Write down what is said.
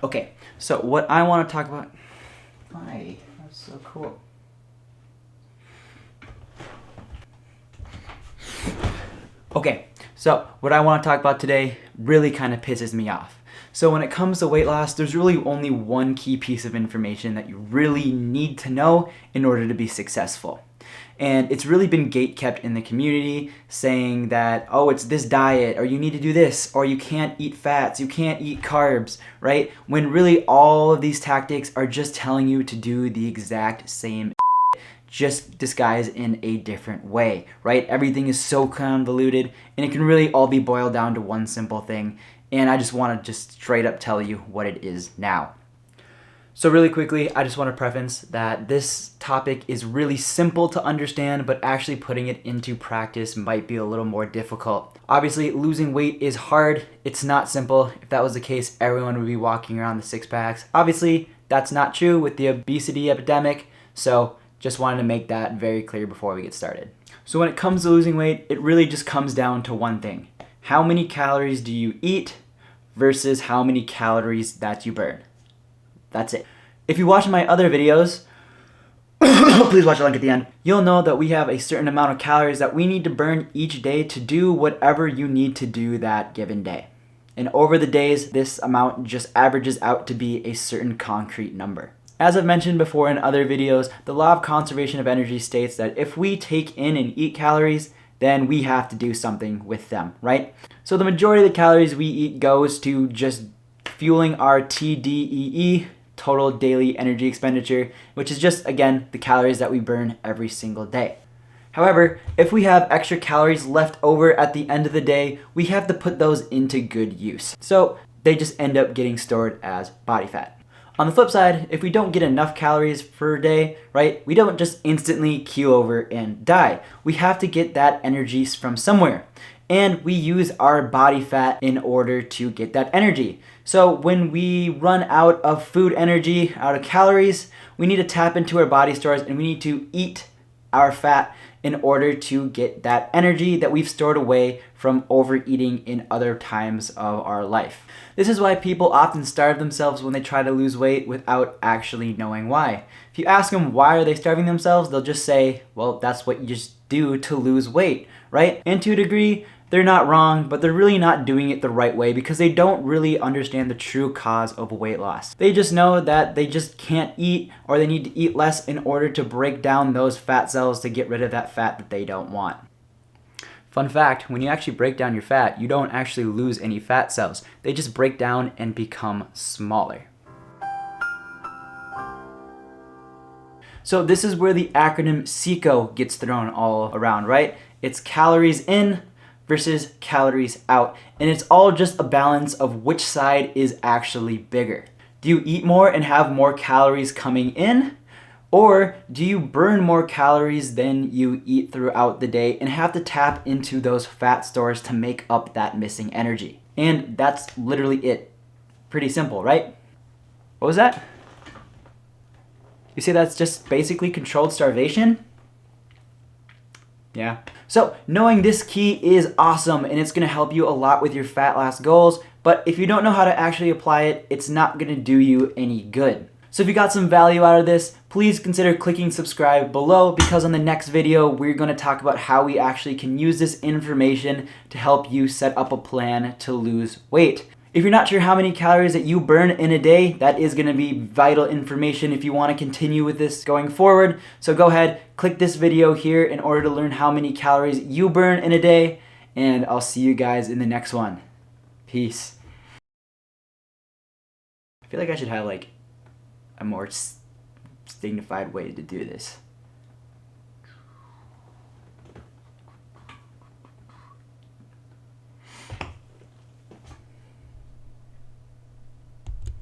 Okay, so what I want to talk about... Hi, that's so cool. Okay, so what I want to talk about today really kind of pisses me off. So when it comes to weight loss, there's really only one key piece of information that you really need to know in order to be successful. And it's really been gatekept in the community saying that, oh, it's this diet, or you need to do this, or you can't eat fats, you can't eat carbs, right? When really all of these tactics are just telling you to do the exact same just disguised in a different way, right? Everything is so convoluted and it can really all be boiled down to one simple thing. And I just want to just straight up tell you what it is now. So really quickly, I just want to preface that this topic is really simple to understand, but actually putting it into practice might be a little more difficult. Obviously, losing weight is hard. It's not simple. If that was the case, everyone would be walking around the six packs. Obviously, that's not true with the obesity epidemic. So just wanted to make that very clear before we get started. So when it comes to losing weight, it really just comes down to one thing. How many calories do you eat versus how many calories that you burn? That's it. If you watch my other videos, please watch the link at the end, you'll know that we have a certain amount of calories that we need to burn each day to do whatever you need to do that given day. And over the days, this amount just averages out to be a certain concrete number. As I've mentioned before in other videos, the law of conservation of energy states that if we take in and eat calories, then we have to do something with them, right? So the majority of the calories we eat goes to just fueling our TDEE, total daily energy expenditure, which is just, again, the calories that we burn every single day. However, if we have extra calories left over at the end of the day, we have to put those into good use. So they just end up getting stored as body fat. On the flip side, if we don't get enough calories per day, right, we don't just instantly keel over and die. We have to get that energy from somewhere. And we use our body fat in order to get that energy. So when we run out of food energy, out of calories, we need to tap into our body stores and we need to eat our fat in order to get that energy that we've stored away from overeating in other times of our life. This is why people often starve themselves when they try to lose weight without actually knowing why. If you ask them why are they starving themselves, they'll just say, well, that's what you just do to lose weight, right? And to a degree, they're not wrong, but they're really not doing it the right way because they don't really understand the true cause of weight loss. They just know that they just can't eat or they need to eat less in order to break down those fat cells to get rid of that fat that they don't want. Fun fact, when you actually break down your fat, you don't actually lose any fat cells. They just break down and become smaller. So this is where the acronym CECO gets thrown all around, right? It's calories in versus calories out. And it's all just a balance of which side is actually bigger. Do you eat more and have more calories coming in? Or do you burn more calories than you eat throughout the day and have to tap into those fat stores to make up that missing energy? And that's literally it. Pretty simple, right? What was that? You say that's just basically controlled starvation? Yeah. So knowing this key is awesome and it's going to help you a lot with your fat loss goals, but if you don't know how to actually apply it, it's not going to do you any good. So if you got some value out of this, please consider clicking subscribe below because on the next video, we're going to talk about how we actually can use this information to help you set up a plan to lose weight. If you're not sure how many calories that you burn in a day, that is going to be vital information if you want to continue with this going forward. So go ahead, click this video here in order to learn how many calories you burn in a day, and I'll see you guys in the next one. Peace. I feel like I should have like a more dignified way to do this.